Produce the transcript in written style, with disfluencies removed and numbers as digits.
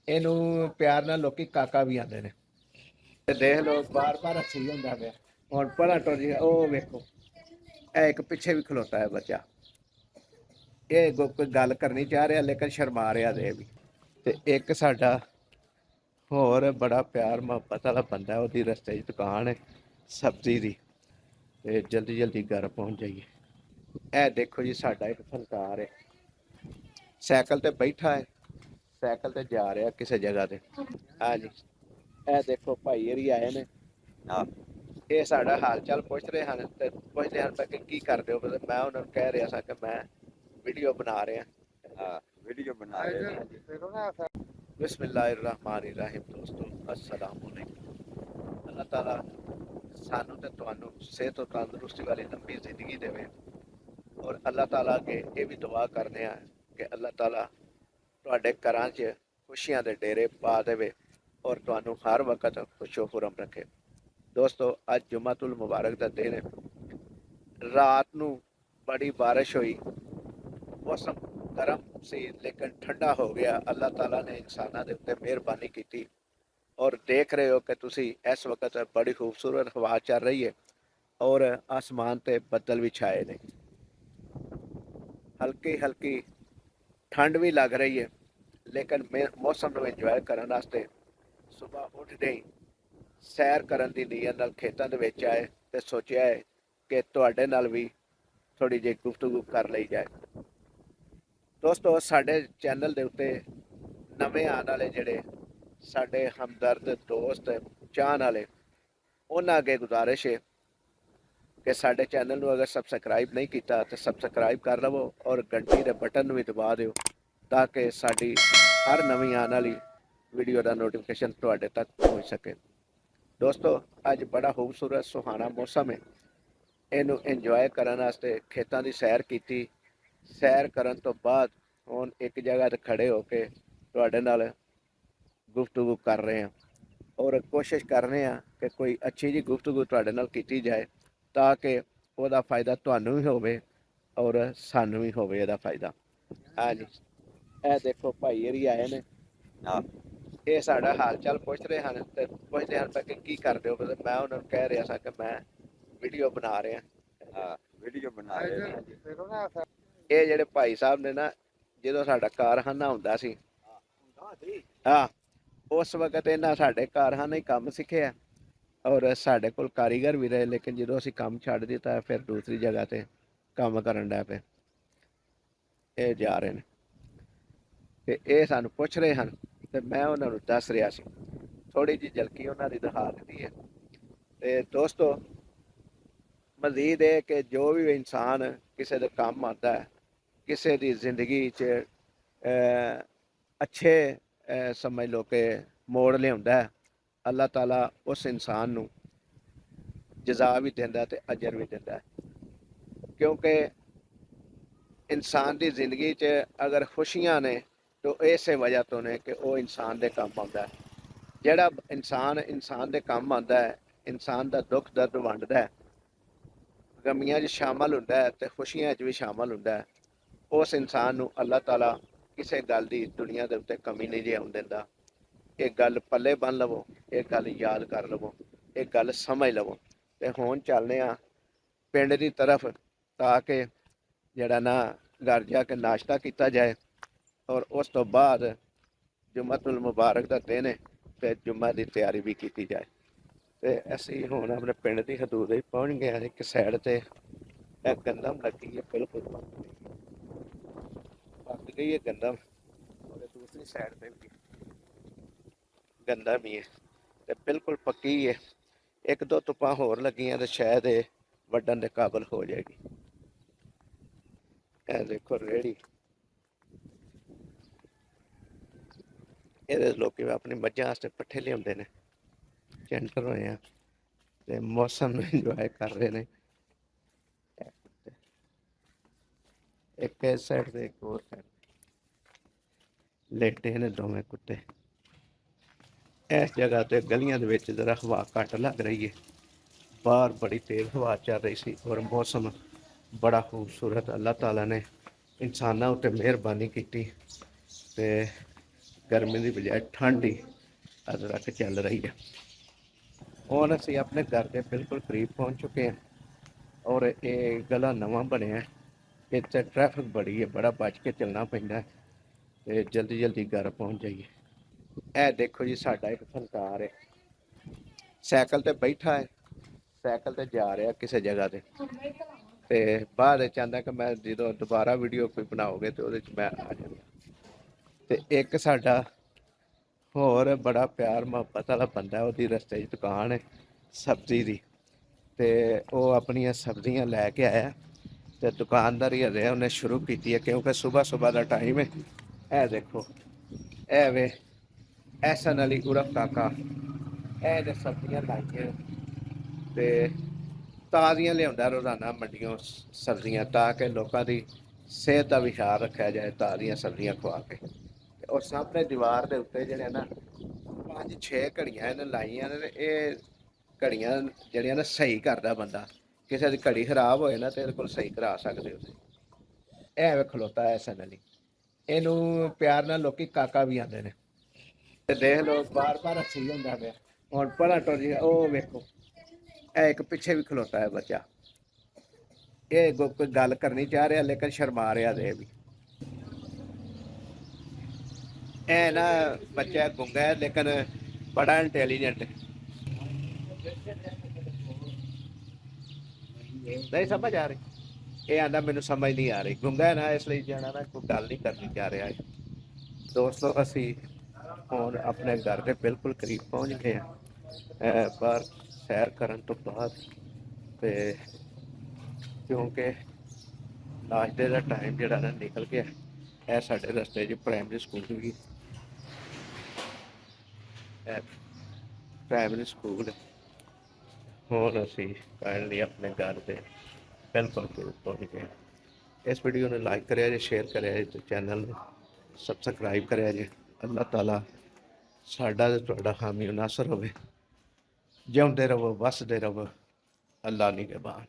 ਇਹਨੂੰ ਪਿਆਰ ਨਾਲ ਲੋਕੀ ਕਾਕਾ ਵੀ ਆਉਂਦੇ ਨੇ। ਤੇ ਦੇਖ ਲਓ ਬਾਰ ਬਾਰ ਹੱਸੀ ਹੁੰਦਾ ਪਿਆ। ਹੁਣ ਪਰਾਂ ਟੁਰ ਜੀ, ਉਹ ਵੇਖੋ ਇਹ ਇੱਕ ਪਿੱਛੇ ਵੀ ਖਲੋਤਾ ਹੈ ਬੱਚਾ। ਇਹ ਕੋਈ ਗੱਲ ਕਰਨੀ ਚਾਹ ਰਿਹਾ ਲੇਕਿਨ ਸ਼ਰਮਾ ਰਿਹਾ ਦੇ ਵੀ। ਤੇ ਇੱਕ ਸਾਡਾ ਹੋਰ ਬੜਾ ਪਿਆਰ ਮੁਹੱਬਤ ਵਾਲਾ ਬੰਦਾ, ਉਹਦੀ ਰਸਤੇ 'ਚ ਦੁਕਾਨ ਹੈ ਸਬਜ਼ੀ ਦੀ, ਤੇ ਜਲਦੀ ਜਲਦੀ ਘਰ ਪਹੁੰਚ ਜਾਈਏ। ਇਹ ਦੇਖੋ ਜੀ ਸਾਡਾ ਇੱਕ ਫਨਕਾਰ ਹੈ, ਸਾਈਕਲ ਤੇ ਬੈਠਾ ਹੈ, ਸਾਈਕਲ ਤੇ ਜਾ ਰਿਹਾ ਕਿਸੇ ਜਗ੍ਹਾ ਤੇ। ਹਾਂਜੀ, ਇਹ ਦੇਖੋ ਭਾਈ ਹਰੀ ਆਏ ਨੇ, ਇਹ ਸਾਡਾ ਹਾਲ ਚਾਲ ਪੁੱਛ ਰਹੇ ਹਨ ਤੇ ਪੁੱਛਦੇ ਹਨ ਕਿ ਕੀ ਕਰਦੇ ਹੋ। ਮੈਂ ਉਹਨਾਂ ਨੂੰ ਕਹਿ ਰਿਹਾ ਸਾਂ ਕਿ ਮੈਂ ਵੀਡੀਓ ਬਣਾ ਰਿਹਾ। ਹਾਂ, ਵੀਡੀਓ ਬਣਾ ਰਿਹਾ। ਬਿਸਮਿल्लाहिर्रहमानिर्रहीम। ਦੋਸਤੋ अस्सलाम वालेकुम। अल्लाह ताला सानू ते तुहानू सेहत और तंदुरुस्ती वाली लंबी जिंदगी देवे। और अल्लाह ताला अगे ये भी दुआ करने कि अल्लाह ताला तुहाडे घरां च खुशियां दे डेरे पा देवे और तुहानू हर वक्त खुशो खुरम रखे। दोस्तों अज जुम्मतुल मुबारक दा दिन है। रात नू बड़ी बारिश हुई, मौसम गर्म सी लेकिन ठंडा हो गया। अल्लाह ताला ने इंसानों के उत्ते मेहरबानी की और देख रहे हो कि तुसी इस वक्त बड़ी खूबसूरत हवा चल रही है और आसमान ते बदल भी छाए ने। हल्की हल्की ठंड भी लग रही है लेकिन मौसम को इंजॉय करने वास्ते सुबह उठते ही सैर करन दी नीयत नाल खेतों दे विच आए ते सोचा है कि तुहाडे नाल भी थोड़ी जी गुफ्तगू कर ली जाए। दोस्तों साडे चैनल दे उत्ते नवे आने वाले जिहड़े साडे हमदर्द दोस्त चाहन वाले, उन्हां अगे गुजारिश है कि साडे चैनल नूं अगर सबसक्राइब नहीं किया तो सबसक्राइब कर लवो और घंटी के बटन भी दबा दिओ ताकि साडी हर नवी आने वाली वीडियो का नोटिफिकेशन तुहाडे तक पहुँच सके। दोस्तों अज बड़ा खूबसूरत सुहाना मौसम है, इनू इंजॉय करने वास्ते खेतों की सैर की। सैर करन तो बाद हुण एक जगह ते खड़े होके तुहाडे नाल गुफ्तगू कर रहे हैं और कोशिश कर रहे हैं कि कोई अच्छी जी गुफ्तगू तुहाडे नाल कीती जाए ताकि ਉਹਦਾ फ़ायदा ਤੁਹਾਨੂੰ भी होवे और सानू भी होवे ਇਹਦਾ फ़ायदा। हाँ जी, ਇਹ देखो भाई हरी आए ने, ਇਹ ਸਾਡਾ हाल चाल पुछ रहे हैं ਤੇ ਪੁੱਛਦੇ ਹਨ ਕਿ ਕੀ ਕਰਦੇ ਹੋ। मैं ਉਹਨਾਂ ਨੂੰ ਕਹਿ ਰਿਹਾ ਸਾਂ ਕਿ मैं वीडियो बना रहा। हाँ, वीडियो बना रहे। ਇਹ ਜਿਹੜੇ ਭਾਈ ਸਾਹਿਬ ਨੇ ਨਾ, ਜਦੋਂ ਸਾਡਾ ਕਾਰਖਾਨਾ ਹੁੰਦਾ ਸੀ, ਹਾਂ, ਉਸ ਵਕਤ ਇਹਨਾਂ ਸਾਡੇ ਕਾਰਖਾਨੇ ਹੀ ਕੰਮ ਸਿੱਖਿਆ और साढ़े कोल कारीगर भी रहे लेकिन जो असी काम छड्ड दिता फिर दूसरी जगह ते काम करन लग पे। ये जा रहे हैं ते ये सानू पुछ रहे हैं ते मैं उन्होंने दस रहा सी, थोड़ी जी झलकी उन्होंने दिखा दी है। ते दोस्तों मजीद है कि जो भी इंसान किसी दे काम आता है, किसी दी जिंदगी च अच्छे समझ लो कि मोड़ लिया, अल्लाह ताला उस इंसान नू जजा भी देंदा ते अजर भी देंदा है। क्योंकि इंसान की जिंदगी च अगर खुशियां ने तो इस वजह तो ने कि वह इंसान के काम आता है। जिहड़ा इंसान के काम आता है, इंसान का दुख दर्द वंडदा है, गमियां च शामिल हुंदा है ते खुशियां च भी शामिल हुंदा है, उस इंसान नू अल्लाह ताला किसी गल की दुनिया के उत्ते कमी नहीं जे आउण दिंदा। एक गल पल्ले बन लवो, एक गल याद कर लवो, एक गल समझ लवो। तो हुण चलने पिंड की तरफ ताकि जड़ा ना घर जाके नाश्ता किया जाए और उस तो बाद जुम्मतुल मुबारक का दिन है तो जुम्मा की तैयारी भी की जाए। तो असी हुण अपने पिंड की हदूद पहुँच गए। एक साइड से गंदम लगी है, बिल्कुल पक गई है गंदम, और दूसरी साइड पर भी गंदम ही है तो बिल्कुल पक्की है। एक दो धुप्पां होर लगियां तो शायद ये वड्डन के काबिल हो जाएगी। ये देखो रेहड़ी, ये लोग अपनी मझां वास्ते पट्ठे लियाउंदे ने, चैंटर होए हैं ते मौसम इंजॉय कर रहे हैं। एक इस साइड से एक और साइड लेटे ने दोवें कुत्ते। इस जगह ते गलियां दे विच जरा हवा घट लग रही है, बाहर बड़ी तेज हवा चल रही सी और मौसम बड़ा खूबसूरत। अल्लाह ताला ने इंसानों उत्ते मेहरबानी की ते ਗਰਮੀ ਦੀ ਬਜਾਏ ਠੰਡ ਹੀ ਅੱਜ ਤੱਕ ਚੱਲ ਰਹੀ ਹੈ। ਹੁਣ ਅਸੀਂ ਆਪਣੇ ਘਰ ਦੇ ਬਿਲਕੁਲ ਕਰੀਬ ਪਹੁੰਚ ਚੁੱਕੇ ਹਾਂ ਔਰ ਇਹ ਗਲਾ ਨਵਾਂ ਬਣਿਆ, ਇੱਥੇ ਟ੍ਰੈਫਿਕ ਬੜੀ ਹੈ, ਬੜਾ ਬਚ ਕੇ ਚੱਲਣਾ ਪੈਂਦਾ ਤੇ ਜਲਦੀ ਜਲਦੀ ਘਰ ਪਹੁੰਚ ਜਾਈਏ। ਇਹ ਦੇਖੋ ਜੀ, ਸਾਡਾ ਇੱਕ ਫਨਕਾਰ ਹੈ, ਸਾਈਕਲ ਤੇ ਬੈਠਾ ਹੈ, ਸਾਈਕਲ ਤੇ ਜਾ ਰਿਹਾ ਕਿਸੇ ਜਗ੍ਹਾ ਤੇ ਬਾਅਦ ਵਿੱਚ ਆਂਦਾ ਕਿ ਮੈਂ ਜਦੋਂ ਦੁਬਾਰਾ ਵੀਡੀਓ ਕੋਈ ਬਣਾਓਗੇ ਤੇ ਉਹਦੇ 'ਚ ਮੈਂ ਆ ਜਾਵਾਂਗਾ। ਤੇ ਇੱਕ ਸਾਡਾ ਹੋਰ ਬੜਾ ਪਿਆਰ ਮੁਹੱਬਤ ਵਾਲਾ ਬੰਦਾ, ਉਹਦੀ ਰਸਤੇ 'ਚ ਦੁਕਾਨ ਹੈ ਸਬਜ਼ੀ ਦੀ, ਤੇ ਉਹ ਆਪਣੀਆਂ ਸਬਜ਼ੀਆਂ ਲੈ ਕੇ ਆਇਆ ਤੇ ਦੁਕਾਨਦਾਰੀ ਹਜੇ ਉਹਨੇ ਸ਼ੁਰੂ ਕੀਤੀ ਹੈ ਕਿਉਂਕਿ ਸੁਬਾਹ ਦਾ ਟਾਈਮ ਹੈ। ਇਹ ਦੇਖੋ, ਇਹ ਵੇ ਐਸਨ ਅਲੀ ਉਰਫ ਕਾਕਾ, ਇਹ ਸਬਜ਼ੀਆਂ ਲਾਈਆਂ ਤੇ ਤਾਜ਼ੀਆਂ ਲਿਆਉਂਦਾ ਰੋਜ਼ਾਨਾ ਮੰਡੀਆਂ ਸਬਜ਼ੀਆਂ, ਤਾਂ ਕਿ ਲੋਕਾਂ ਦੀ ਸਿਹਤ ਦਾ ਵੀ ਖਿਆਲ ਰੱਖਿਆ ਜਾਏ ਤਾਜ਼ੀਆਂ ਸਬਜ਼ੀਆਂ ਖਵਾ ਕੇ। ਔਰ ਸਾਹਮਣੇ ਦੀਵਾਰ ਦੇ ਉੱਤੇ ਜਿਹੜੇ ਨਾ 5-6 ਘੜੀਆਂ ਇਹਨੇ ਲਾਈਆਂ ਨੇ, ਇਹ ਘੜੀਆਂ ਜਿਹੜੀਆਂ ਨਾ ਸਹੀ ਕਰਦਾ ਬੰਦਾ, ਕਿਸੇ ਦੀ ਘੜੀ ਖਰਾਬ ਹੋਏ ਨਾ ਤੇ ਇਹਦੇ ਕੋਲ ਸਹੀ ਕਰਾ ਸਕਦੇ ਹੋ। ਇਹ ਵੇ ਖਲੋਤਾ ਐਸਨ ਅਲੀ, ਇਹਨੂੰ ਪਿਆਰ ਨਾਲ ਲੋਕੀ ਕਾਕਾ ਵੀ ਆਉਂਦੇ ਨੇ। ਤੇ ਦੇਖ ਲਓ ਬਾਰ ਹੱਸੀ ਹੁੰਦਾ ਪਿਆ, ਹੁਣ ਪਰਾਂ ਟੁਰ ਜੀ। ਉਹ ਵੇਖੋ, ਇਹ ਇੱਕ ਪਿੱਛੇ ਵੀ ਖਲੋਤਾ ਹੈ ਬੱਚਾ, ਇਹ ਕੋਈ ਗੱਲ ਕਰਨੀ ਚਾਹ ਰਿਹਾ ਲੇਕਿਨ ਸ਼ਰਮਾ ਰਿਹਾ ਦੇ ਵੀ। ਇਹ ਨਾ ਬੱਚਾ ਗੁੰਗਾ ਹੈ ਲੇਕਿਨ ਬੜਾ ਇੰਟੈਲੀਜੈਂਟ ਹੈ। ਨਹੀਂ ਸਮਝ ਆ ਰਹੀ, ਇਹ ਆਂਦਾ ਮੈਨੂੰ ਸਮਝ ਨਹੀਂ ਆ ਰਹੀ, ਗੁੰਗਾ ਹੈ ਨਾ, ਇਸ ਲਈ ਜਾਣਾ ਨਾ ਕੋਈ ਗੱਲ ਨਹੀਂ ਕਰਨੀ ਚਾਹ ਰਿਹਾ ਹੈ। ਦੋਸਤੋ, ਅਸੀਂ ਹੁਣ ਆਪਣੇ ਘਰ ਦੇ ਬਿਲਕੁਲ ਕਰੀਬ ਪਹੁੰਚ ਗਏ ਹਾਂ ਬਾਹਰ ਸੈਰ ਕਰਨ ਤੋਂ ਬਾਅਦ। ਤੇ ਕਿਉਂਕਿ ਨਾਸ਼ਤੇ ਦਾ ਟਾਈਮ ਜਿਹੜਾ ਨਾ ਨਿਕਲ ਗਿਆ, ਇਹ ਸਾਡੇ ਰਸਤੇ 'ਚ ਪ੍ਰਾਇਮਰੀ ਸਕੂਲ ਵੀ, ਪ੍ਰਾਇਮਰੀ ਸਕੂਲ। ਹੁਣ ਅਸੀਂ ਫਾਈਨਲੀ ਆਪਣੇ ਘਰ ਦੇ ਬਿਲਕੁਲ ਪਹੁੰਚ ਗਏ। ਇਸ ਵੀਡੀਓ ਨੂੰ ਲਾਈਕ ਕਰਿਆ ਜੇ, ਸ਼ੇਅਰ ਕਰਿਆ ਜੇ ਤੇ ਚੈਨਲ ਨੂੰ ਸਬਸਕ੍ਰਾਈਬ ਕਰਿਆ ਜੇ। ਅੱਲਾਹ ਤਾਲਾ ਸਾਡਾ ਤੇ ਤੁਹਾਡਾ ਹਾਮੀ ਨਾਸਰ ਹੋਵੇ। ਜਿਉਂਦੇ ਰਹੋ, ਵਸਦੇ ਰਹੋ, ਅੱਲਾ ਨਿਗਹਿਬਾਨ।